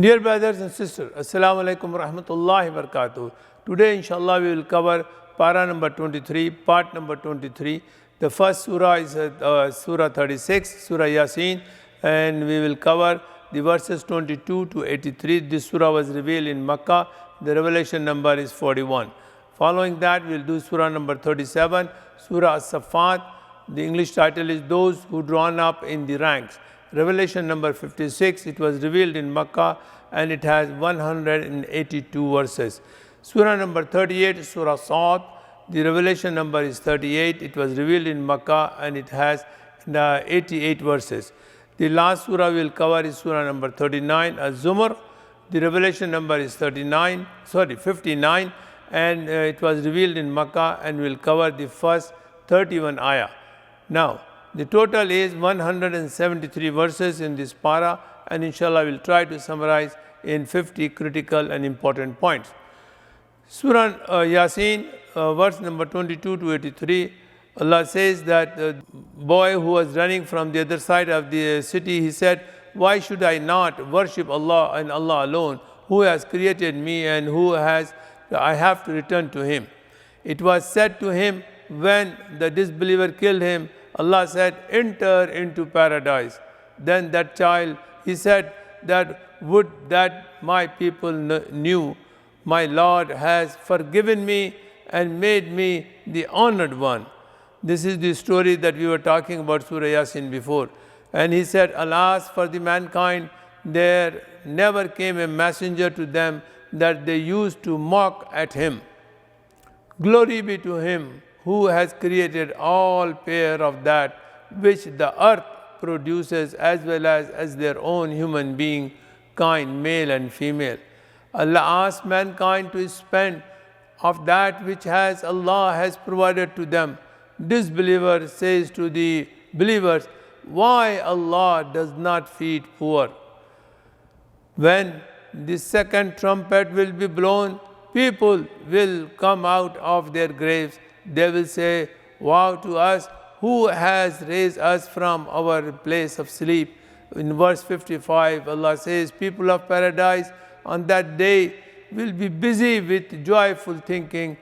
Dear brothers and sisters, Assalamu alaikum wa rahmatullahi wa barakatuh. Today, inshallah, we will cover para number 23, part number 23. The first surah is surah 36, surah Yasin, and we will cover the verses 22 to 83. This surah was revealed in Makkah. The revelation number is 41. Following that, we will do surah number 37, surah As-Saffat. The English title is Those Who Drawn Up in the Ranks. Revelation number 56, it was revealed in Makkah and it has 182 verses. Surah number 38, surah Saath. The revelation number is 38. It was revealed in Makkah and it has 88 verses. The last surah we will cover is surah number 39, Az-Zumar. The revelation number is 59 and it was revealed in Makkah and we will cover the first 31 ayah. Now, the total is 173 verses in this para, and inshallah we will try to summarize in 50 critical and important points. Surah Yasin, verse number 22 to 83, Allah says that the boy who was running from the other side of the city, he said, "Why should I not worship Allah and Allah alone, who has created me and I have to return to Him?" It was said to him when the disbeliever killed him, Allah said, "Enter into paradise." Then that child, he said that, "Would that my people knew my Lord has forgiven me and made me the honored one." This is the story that we were talking about Surah Yasin before. And he said, "Alas for the mankind, there never came a messenger to them that they used to mock at him. Glory be to him who has created all pair of that which the earth produces, as well as their own human being, kind, male and female." Allah asked mankind to spend of that which Allah has provided to them. Disbeliever says to the believers, "Why Allah does not feed poor?" When the second trumpet will be blown, people will come out of their graves. They will say, "Woe to us, who has raised us from our place of sleep?" In verse 55, Allah says, people of paradise on that day will be busy with joyful thinking.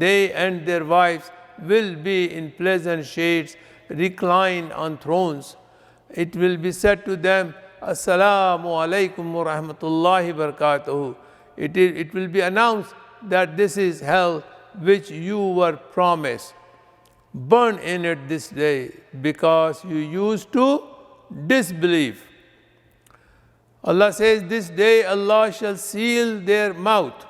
They and their wives will be in pleasant shades, recline on thrones. It will be said to them, "Assalamu alaikum wa rahmatullahi wa barakatuh." It will be announced that this is hell which you were promised. Burn in it this day because you used to disbelieve. Allah says, this day Allah shall seal their mouth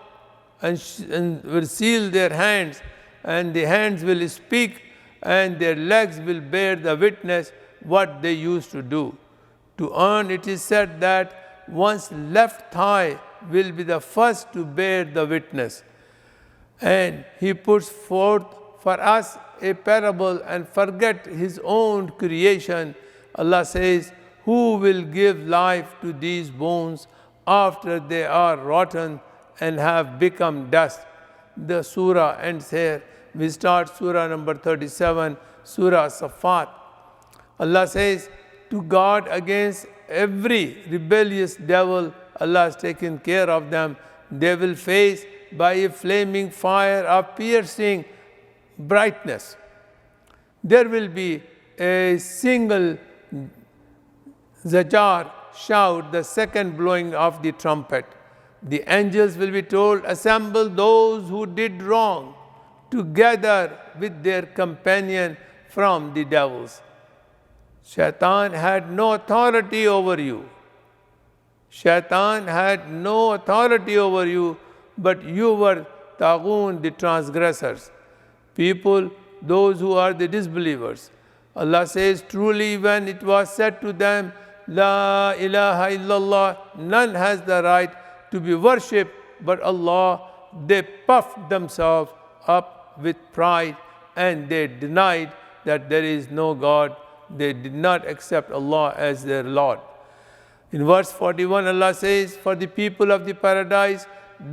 and will seal their hands, and the hands will speak and their legs will bear the witness what they used to do. To earn, it is said that one's left thigh will be the first to bear the witness. And he puts forth for us a parable and forget his own creation. Allah says, "Who will give life to these bones after they are rotten and have become dust?" The surah ends here. We start surah number 37, surah Saffat. Allah says, to guard against every rebellious devil, Allah has taken care of them. They will face by a flaming fire of piercing brightness. There will be a single zajar shout, the second blowing of the trumpet. The angels will be told, "Assemble those who did wrong together with their companion from the devils." Shaitan had no authority over you. Shaitan had no authority over you, but you were taghun, the transgressors. People, those who are the disbelievers. Allah says, truly when it was said to them, "La ilaha illallah," none has the right to be worshipped but Allah, they puffed themselves up with pride and they denied that there is no God. They did not accept Allah as their Lord. In verse 41, Allah says, "For the people of the paradise,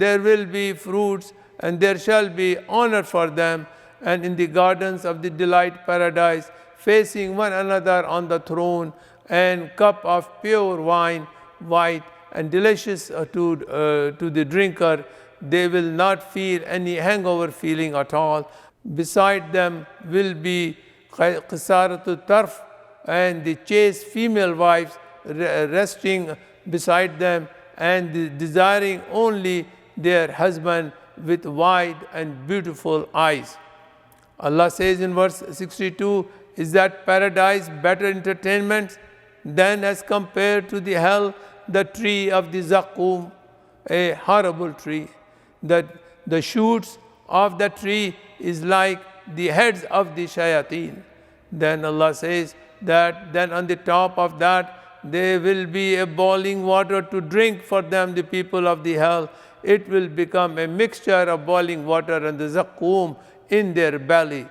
there will be fruits and there shall be honor for them, and in the gardens of the delight paradise, facing one another on the throne, and cup of pure wine, white and delicious to the drinker. They will not feel any hangover feeling at all. Beside them will be qisaratul tarf, and the chaste female wives resting beside them and desiring only their husband with wide and beautiful eyes. Allah says in verse 62, is that paradise better entertainment than as compared to the hell, the tree of the Zaqqum, a horrible tree, that the shoots of the tree is like the heads of the shayateen. Then Allah says that then on the top of that there will be a boiling water to drink for them, the people of the hell. It will become a mixture of boiling water and the Zaqqum in their belly.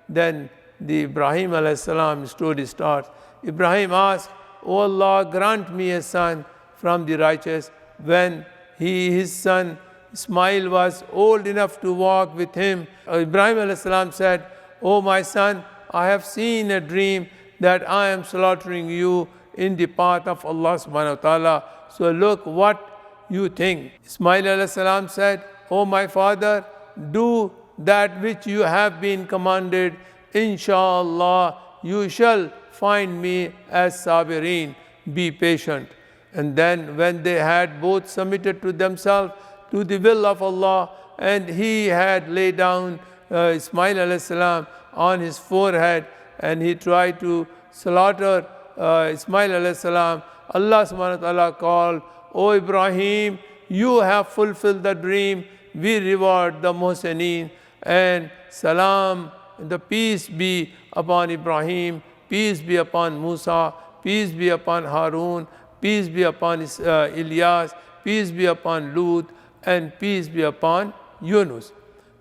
Then the Ibrahim alayhi salam story starts. Ibrahim asked, O Allah, grant me a son from the righteous. When his son Ismail was old enough to walk with him, Ibrahim alayhi salam said, O my son, I have seen a dream that I am slaughtering you in the path of Allah subhanahu wa ta'ala. So look what you think. Ismail alayhi salam said, O my father, do that which you have been commanded. Inshallah, you shall find me as sabirin. Be patient. And then when they had both submitted to themselves to the will of Allah, and he had laid down Ismail alayhi salam on his forehead, and he tried to slaughter Ismail alayhi salam, Allah subhanahu wa ta'ala called, O Ibrahim, you have fulfilled the dream. We reward the Muhsineen. And salam, the peace be upon Ibrahim, peace be upon Musa, peace be upon Harun, peace be upon Ilyas, peace be upon Lut, and peace be upon Yunus.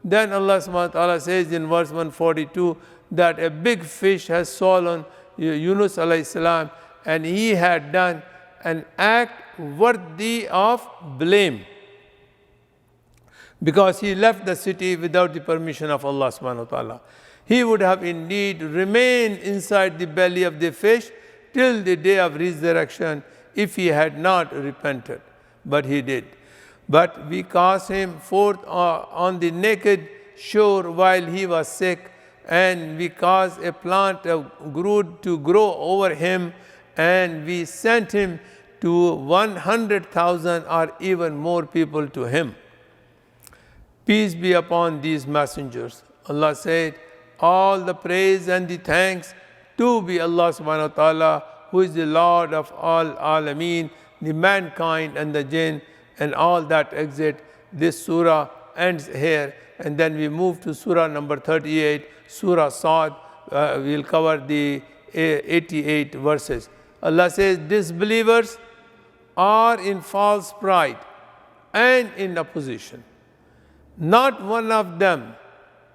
Then Allah subhanahu wa ta'ala says in verse 142 that a big fish has swallowed Yunus alayhi salam, and he had done an act worthy of blame, because he left the city without the permission of Allah subhanahu wa ta'ala. He would have indeed remained inside the belly of the fish till the day of resurrection if he had not repented. But he did. But we cast him forth on the naked shore while he was sick, and we caused a plant of groot to grow over him, and we sent him to 100,000 or even more people to him. Peace be upon these messengers. Allah said, all the praise and the thanks to be Allah subhanahu wa ta'ala, who is the Lord of all alameen, the mankind and the jinn, and all that exist. This surah ends here, and then we move to surah number 38, surah Saath. We'll cover the 88 verses. Allah says, disbelievers are in false pride and in opposition. Not one of them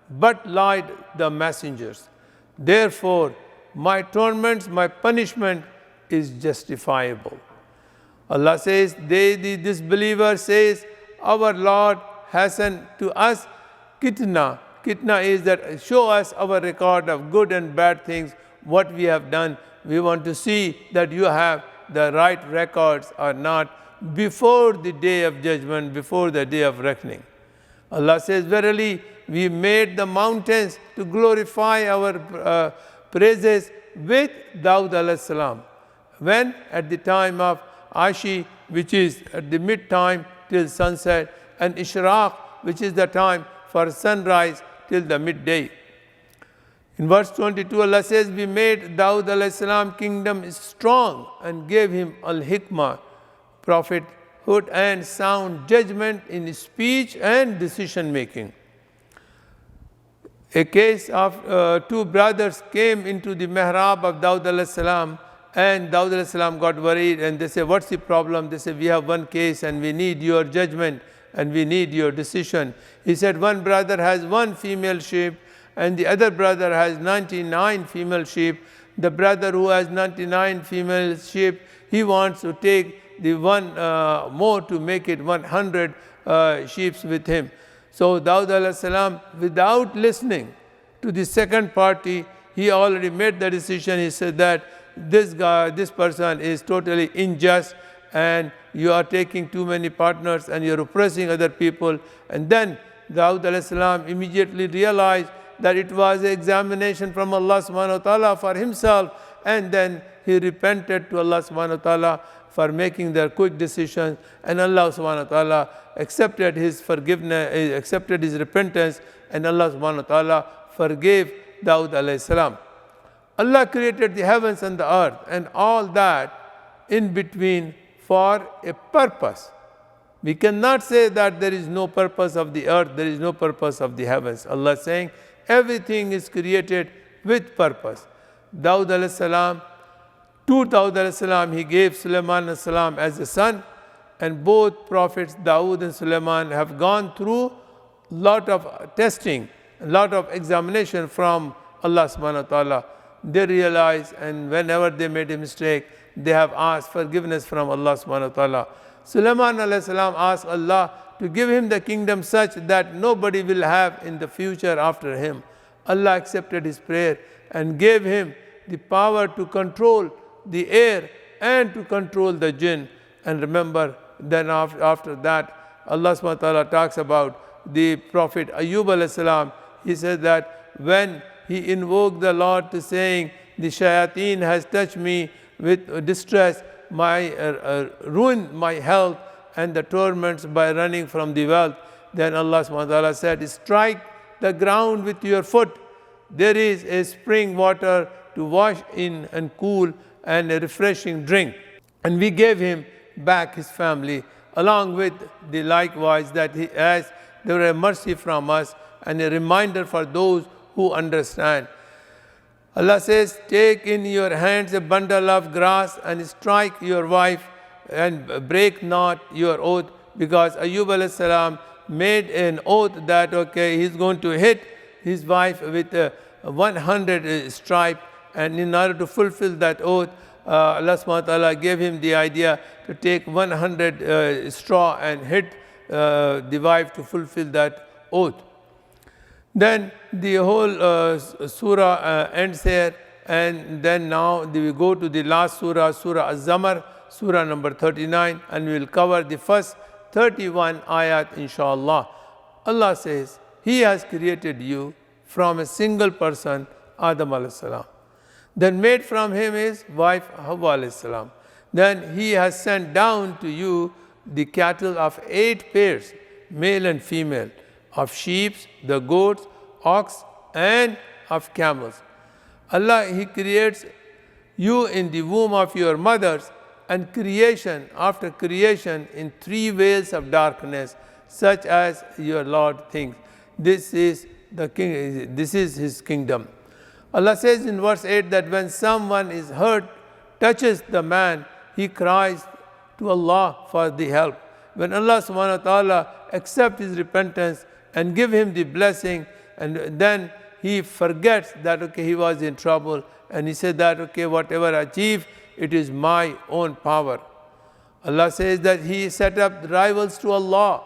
but lied the messengers. Therefore, my torments, my punishment is justifiable. Allah says, the disbeliever says, our Lord hasten to us kitna. Kitna is that show us our record of good and bad things, what we have done. We want to see that you have the right records or not before the day of judgment, before the day of reckoning. Allah says, verily, we made the mountains to glorify our praises with Dawud alayhi salam. When? At the time of Ashi, which is at the mid-time till sunset, and Ishraq, which is the time for sunrise till the midday. In verse 22, Allah says, we made Dawud alayhi salam kingdom strong and gave him al-hikmah, prophethood and sound judgment in speech and decision making. A case of two brothers came into the mihrab of Dawud alayhi salam, and Dawud alayhi salam got worried, and they said, what's the problem? They said, we have one case and we need your judgment and we need your decision. He said, one brother has one female sheep and the other brother has 99 female sheep. The brother who has 99 female sheep, he wants to take the one more to make it 100 sheep with him. So Dawud alayhi salam, without listening to the second party, he already made the decision. He said that this person is totally unjust, and you are taking too many partners and you're oppressing other people. And then Dawud alayhi salam immediately realized that it was an examination from Allah subhanahu wa ta'ala for himself, and then he repented to Allah subhanahu wa ta'ala for making their quick decisions, and Allah subhanahu wa ta'ala accepted his forgiveness, accepted his repentance, and Allah subhanahu wa ta'ala forgave Dawud alayhi salam. Allah created the heavens and the earth and all that in between for a purpose. We cannot say that there is no purpose of the earth, there is no purpose of the heavens. Allah is saying everything is created with purpose. Dawud alayhi salam, to Dawud alayhi salam, he gave Sulaiman alayhi salam as a son, and both prophets Dawud and Sulaiman have gone through lot of testing, a lot of examination from Allah subhanahu wa ta'ala. They realize, and whenever they made a mistake, they have asked forgiveness from Allah subhanahu wa ta'ala. Sulaiman alayhi salam asked Allah to give him the kingdom such that nobody will have in the future after him. Allah accepted his prayer and gave him the power to control the air and to control the jinn. And remember, then after that, Allah subhanahu wa ta'ala talks about the Prophet Ayyub alayhi salam. He said that when he invoked the Lord to saying, the shayateen has touched me with distress, ruined my health and the torments by running from the wealth. Then Allah subhanahu wa ta'ala said, strike the ground with your foot. There is a spring water to wash in and cool and a refreshing drink. And we gave him back his family, along with the likewise that he asked, there were a mercy from us and a reminder for those who understand. Allah says, take in your hands a bundle of grass and strike your wife and break not your oath, because Ayyub alayhi salam made an oath that, okay, he's going to hit his wife with 100 stripes, and in order to fulfill that oath, Allah subhanahu wa ta'ala gave him the idea to take 100 straw and hit the wife to fulfill that oath. Then the whole surah ends here, and then now we go to the last surah, Surah Az-Zamar, surah number 39, and we will cover the first 31 ayat inshallah. Allah says, He has created you from a single person, Adam alayhi salam. Then made from him his wife, Hawwa alayhi salam. Then He has sent down to you the cattle of 8 pairs, male and female, of sheep, the goats, ox, and of camels. Allah, He creates you in the womb of your mothers, and creation after creation in 3 veils of darkness, such as your Lord thinks. This is the king. This is His kingdom. Allah says in verse 8 that when someone is hurt, touches the man, he cries to Allah for the help. When Allah subhanahu wa ta'ala accepts his repentance and give him the blessing, and then he forgets that, okay, he was in trouble, and he said that, okay, whatever I achieve, it is my own power. Allah says that He set up rivals to Allah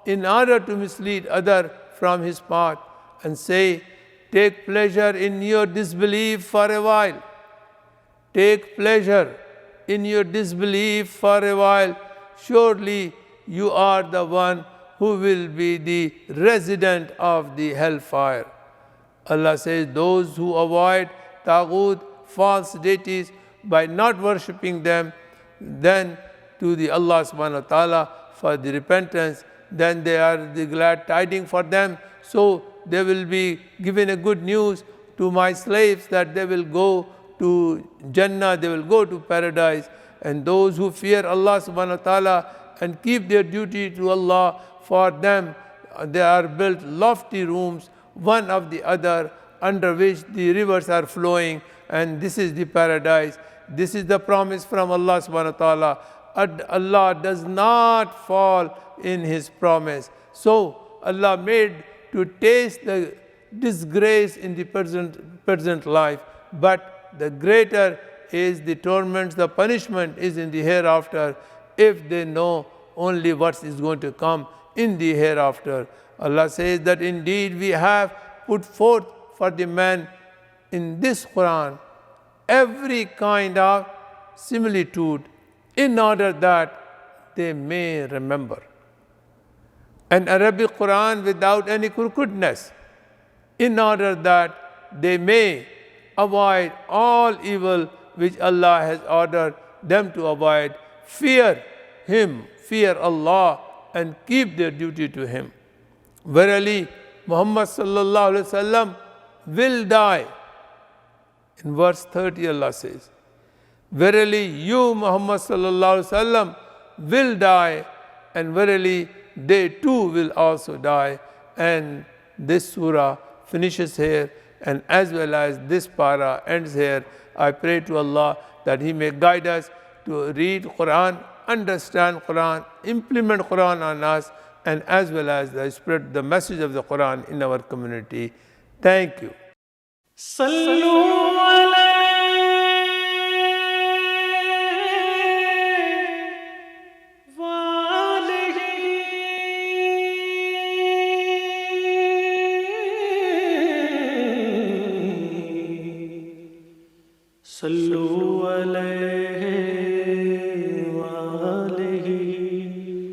in order to mislead others from His path, and say, take pleasure in your disbelief for a while. Take pleasure in your disbelief for a while. Surely you are the one who will be the resident of the hellfire. Allah says, those who avoid taghut, false deities, by not worshipping them, then to the Allah subhanahu wa ta'ala for the repentance, then they are the glad tidings for them. So they will be given a good news to my slaves that they will go to Jannah, they will go to paradise. And those who fear Allah subhanahu wa ta'ala and keep their duty to Allah, for them they are built lofty rooms, one of the other, under which the rivers are flowing, and this is the paradise. This is the promise from Allah subhanahu wa ta'ala. Allah does not fall in His promise. So Allah made to taste the disgrace in the present life, but the greater is the torments, the punishment is in the hereafter, if they know only what is going to come in the hereafter. Allah says that indeed we have put forth for the man in this Quran every kind of similitude in order that they may remember. An Arabic Quran without any crookedness, in order that they may avoid all evil which Allah has ordered them to avoid, fear Him, fear Allah, and keep their duty to Him. Verily, Muhammad sallallahu alaihi wasallam will die. In verse 30, Allah says, verily you, Muhammad sallallahu alaihi wasallam, will die, and verily they too will also die. And this surah finishes here, and as well as this para ends here. I pray to Allah that He may guide us to read Quran, understand Quran, implement Quran on us, and as well as spread the message of the Quran in our community. Thank you. صلوا علیہ